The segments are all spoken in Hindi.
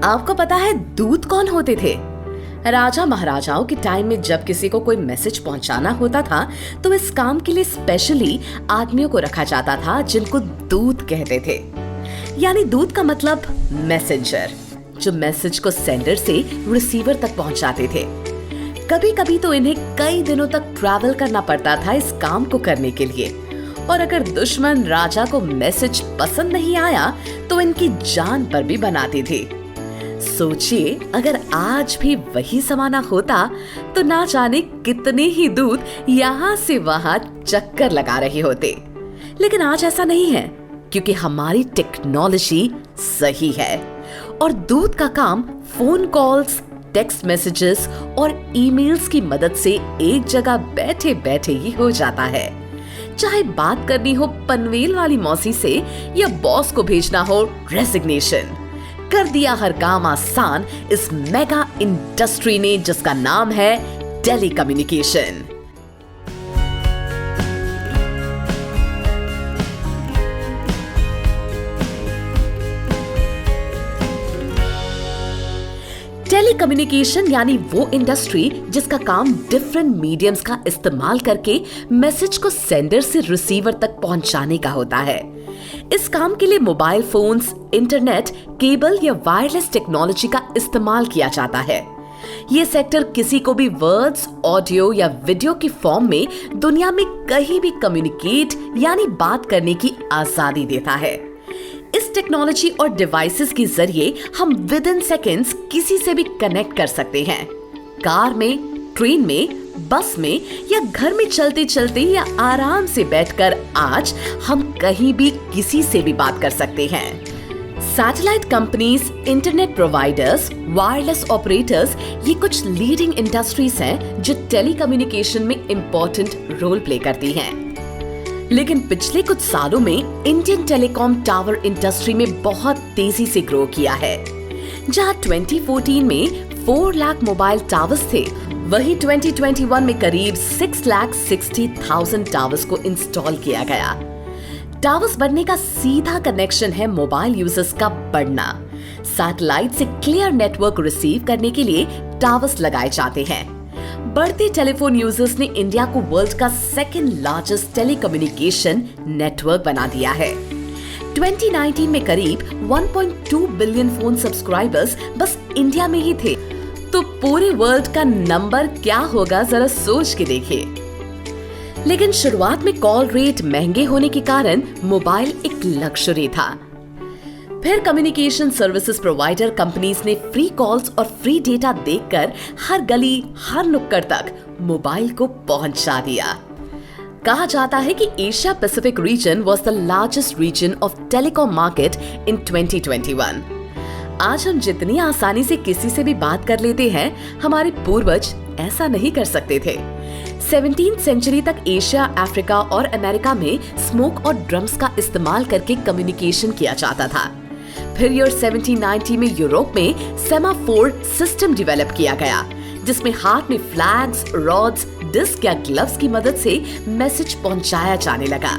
आपको पता है दूत कौन होते थे? राजा महाराजाओं के टाइम में जब किसी को कोई मैसेज पहुंचाना होता था तो इस काम के लिए स्पेशली आदमियों को रखा जाता था जिनको दूत कहते थे। यानी दूत का मतलब मैसेंजर, जो मैसेज को सेंडर से रिसीवर तक पहुंचाते थे। कभी कभी तो इन्हें कई दिनों तक ट्रैवल करना पड़ता था इस काम को करने के लिए, और अगर दुश्मन राजा को मैसेज पसंद नहीं आया तो इनकी जान पर भी बनाते थे। सोचिए अगर आज भी वही जमाना होता तो ना जाने कितने ही दूत यहाँ से वहां चक्कर लगा रहे होते। लेकिन आज ऐसा नहीं है क्योंकि हमारी टेक्नोलॉजी सही है और दूत का काम फोन कॉल्स, टेक्स्ट मैसेजेस और ईमेल्स की मदद से एक जगह बैठे बैठे ही हो जाता है। चाहे बात करनी हो पनवेल वाली मौसी से या बॉस को भेजना हो रेजिग्नेशन, कर दिया हर काम आसान इस मेगा इंडस्ट्री ने जिसका नाम है टेलीकम्युनिकेशन। टेलीकम्युनिकेशन यानी वो इंडस्ट्री जिसका काम डिफरेंट मीडियम्स का इस्तेमाल करके मैसेज को सेंडर से रिसीवर तक पहुंचाने का होता है। इस काम के लिए मोबाइल फोन्स, इंटरनेट, केबल या वायरलेस टेक्नोलॉजी का इस्तेमाल किया जाता है। ये सेक्टर किसी को भी वर्ड्स, ऑडियो या वीडियो की फॉर्म में दुनिया में कहीं भी कम्युनिकेट यानी बात करने की आजादी देता है। इस टेक्नोलॉजी और डिवाइसेस के जरिए हम विद इन सेकेंड्स किसी से भी कनेक्ट कर सकते हैं। कार में, ट्रेन में, बस में या घर में चलते चलते या आराम से बैठकर आज हम कहीं भी किसी से भी बात कर सकते हैं। Satellite companies, internet providers, wireless operators ये कुछ लीडिंग इंडस्ट्रीज हैं जो टेलीकम्युनिकेशन में इंपॉर्टेंट रोल प्ले करती हैं। लेकिन पिछले कुछ सालों में इंडियन टेलीकॉम टावर इंडस्ट्री में बहुत तेजी से ग्रो किया है। जहां 2014 में 4 लाख मोबाइल टावर्स थे, वही 2021 में करीब 6,60,000 टावर्स को इंस्टॉल किया गया। टावर्स बढ़ने का सीधा कनेक्शन है मोबाइल यूजर्स का बढ़ना। सैटेलाइट से क्लियर नेटवर्क रिसीव करने के लिए टावर्स लगाए जाते हैं। बढ़ते टेलीफोन यूजर्स ने इंडिया को वर्ल्ड का सेकंड लार्जेस्ट टेलीकम्युनिकेशन नेटवर्क बना दिया है। 2019 में करीब 1.2 बिलियन फोन सब्सक्राइबर्स बस इंडिया में ही थे, तो पूरे वर्ल्ड का नंबर क्या होगा जरा सोच के देखिए। लेकिन शुरुआत में कॉल रेट महंगे होने के कारण मोबाइल एक लग्जरी था। फिर कम्युनिकेशन सर्विसेज प्रोवाइडर कंपनीज ने फ्री कॉल्स और फ्री डेटा देकर हर गली, हर नुक्कड़ तक मोबाइल को पहुंचा दिया। कहा जाता है कि Asia Pacific region was the largest region of telecom market in 2021। आज हम जितनी आसानी से किसी से भी बात कर लेते हैं, हमारे पूर्वज ऐसा नहीं कर सकते थे। 17th सेंचुरी तक एशिया, अफ्रीका और अमेरिका में स्मोक और ड्रम्स का इस्तेमाल करके कम्युनिकेशन किया जाता था। फिर ईयर 1790 में यूरोप में सेमाफोर सिस्टम डेवलप किया गया, जिसमें हाथ में फ्लैग्स, रॉड्स, डिस्क या ग्लव्स की मदद से मैसेज पहुंचाया जाने लगा।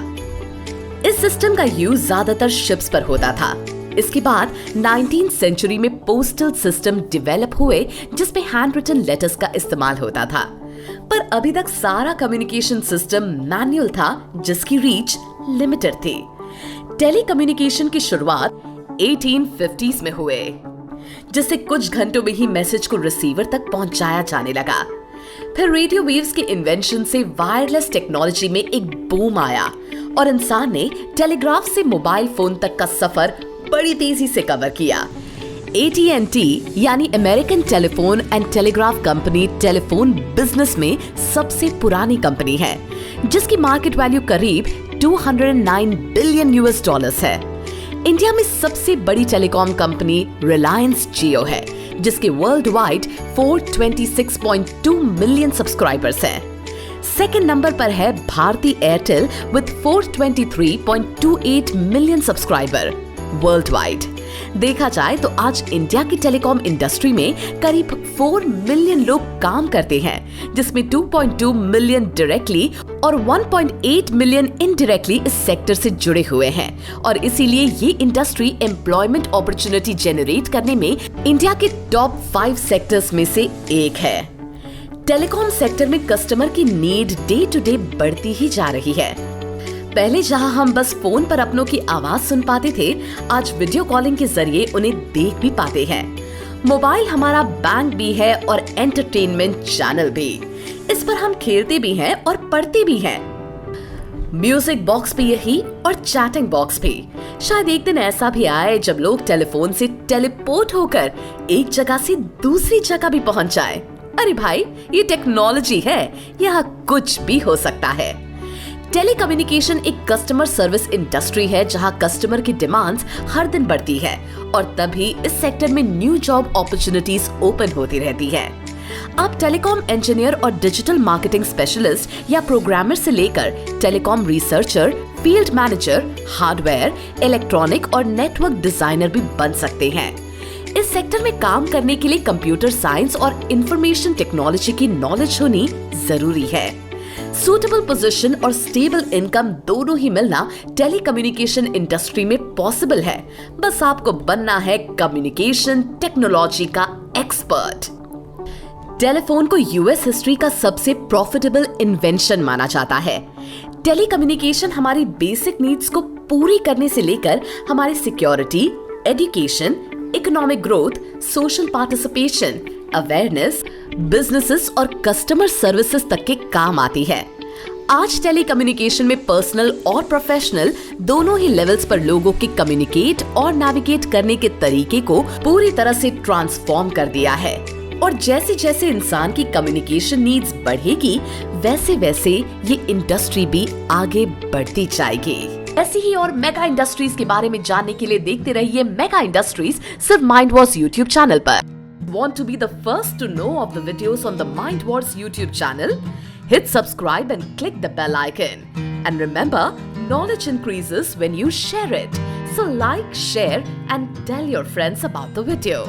इस सिस्टम का यूज ज्यादातर शिप्स पर होता था। इसके बाद 19th सेंचुरी में पोस्टल सिस्टम डेवलप हुए, जिसमें हैंड रिटन लेटर्स का इस्तेमाल होता था। पर अभी तक सारा कम्युनिकेशन सिस्टम मैनुअल था, जिसकी रीच लिमिटेड थी। टेलीकम्युनिकेशन की शुरुआत 1850s में हुए, जिससे कुछ घंटों में ही मैसेज को रिसीवर तक पहुंचाया जाने लगा। फिर रेडियो वेव्स के इन्वेंशन से वायरलेस टेक्नोलॉजी में एक बूम आया और इंसान ने टेलीग्राफ से मोबाइल फोन तक का सफर बड़ी तेजी से कवर किया। AT&T यानी American telephone and telegraph company telephone business में सबसे पुरानी कंपनी है, जिसकी मार्केट वैल्यू करीब 209 बिलियन US है। इंडिया में सबसे बड़ी टेलीकॉम कंपनी रिलायंस जियो है, जिसके वर्ल्ड वाइड 426.2 मिलियन सब्सक्राइबर्स हैं। सेकंड नंबर पर है Bharti Airtel with 423.28 million subscriber world wide. देखा जाए तो आज इंडिया की टेलीकॉम इंडस्ट्री में करीब 4 मिलियन लोग काम करते हैं, जिसमें 2.2 मिलियन डायरेक्टली और 1.8 मिलियन इनडायरेक्टली इस सेक्टर से जुड़े हुए हैं और इसीलिए ये इंडस्ट्री एम्प्लॉयमेंट अपॉर्चुनिटी जनरेट करने में इंडिया के टॉप 5 सेक्टर्स में से एक है। टेलीकॉम सेक्टर में कस्टमर की नीड डे टू डे बढ़ती ही जा रही है। पहले जहां हम बस फोन पर अपनों की आवाज सुन पाते थे, आज वीडियो कॉलिंग के जरिए उन्हें देख भी पाते हैं। मोबाइल हमारा बैंक भी है और एंटरटेनमेंट चैनल भी। इस पर हम खेलते भी हैं और पढ़ते भी हैं। म्यूजिक बॉक्स भी यही और चैटिंग बॉक्स भी। शायद एक दिन ऐसा भी आए जब लोग टेलीफोन से टेलीपोर्ट होकर एक जगह से दूसरी जगह भी पहुंच जाए। अरे भाई, ये टेक्नोलॉजी है, यहाँ कुछ भी हो सकता है। टेलीकम्युनिकेशन एक कस्टमर सर्विस इंडस्ट्री है जहां कस्टमर की डिमांड्स हर दिन बढ़ती है और तभी इस सेक्टर में न्यू जॉब अपॉर्चुनिटीज ओपन होती रहती है। आप टेलीकॉम इंजीनियर और डिजिटल मार्केटिंग स्पेशलिस्ट या प्रोग्रामर से लेकर telecom researcher, field manager, hardware, electronic और नेटवर्क डिजाइनर भी बन सकते हैं। इस सेक्टर में काम करने के लिए कंप्यूटर साइंस और इंफॉर्मेशन टेक्नोलॉजी की नॉलेज होनी जरूरी है। सूटेबल पोजीशन और स्टेबल इनकम दोनों ही मिलना टेलीकम्युनिकेशन इंडस्ट्री में पॉसिबल है। बस आपको बनना है कम्युनिकेशन टेक्नोलॉजी का एक्सपर्ट। टेलीफोन को यूएस हिस्ट्री का सबसे प्रॉफिटेबल इन्वेंशन माना जाता है। टेलीकम्युनिकेशन हमारी बेसिक नीड्स को पूरी करने से लेकर हमारी security, education, economic growth, social participation, awareness, businesses और कस्टमर सर्विसेज तक के काम आती है। आज टेलीकम्युनिकेशन में पर्सनल और प्रोफेशनल दोनों ही लेवल्स पर लोगों के कम्युनिकेट और नेविगेट करने के तरीके को पूरी तरह से ट्रांसफॉर्म कर दिया है और जैसे जैसे इंसान की कम्युनिकेशन नीड्स बढ़ेगी, वैसे वैसे ये इंडस्ट्री भी आगे बढ़ती जाएगी। ऐसी ही और मेगा इंडस्ट्रीज के बारे में जानने के लिए देखते रहिए मेगा इंडस्ट्रीज सिर्फ माइंड वॉर्स यूट्यूब चैनल पर। Want to be the first to know of the videos on the Mind Wars YouTube channel? Hit subscribe and click the bell icon. And remember, knowledge increases when you share it. So like, share and tell your friends about the video.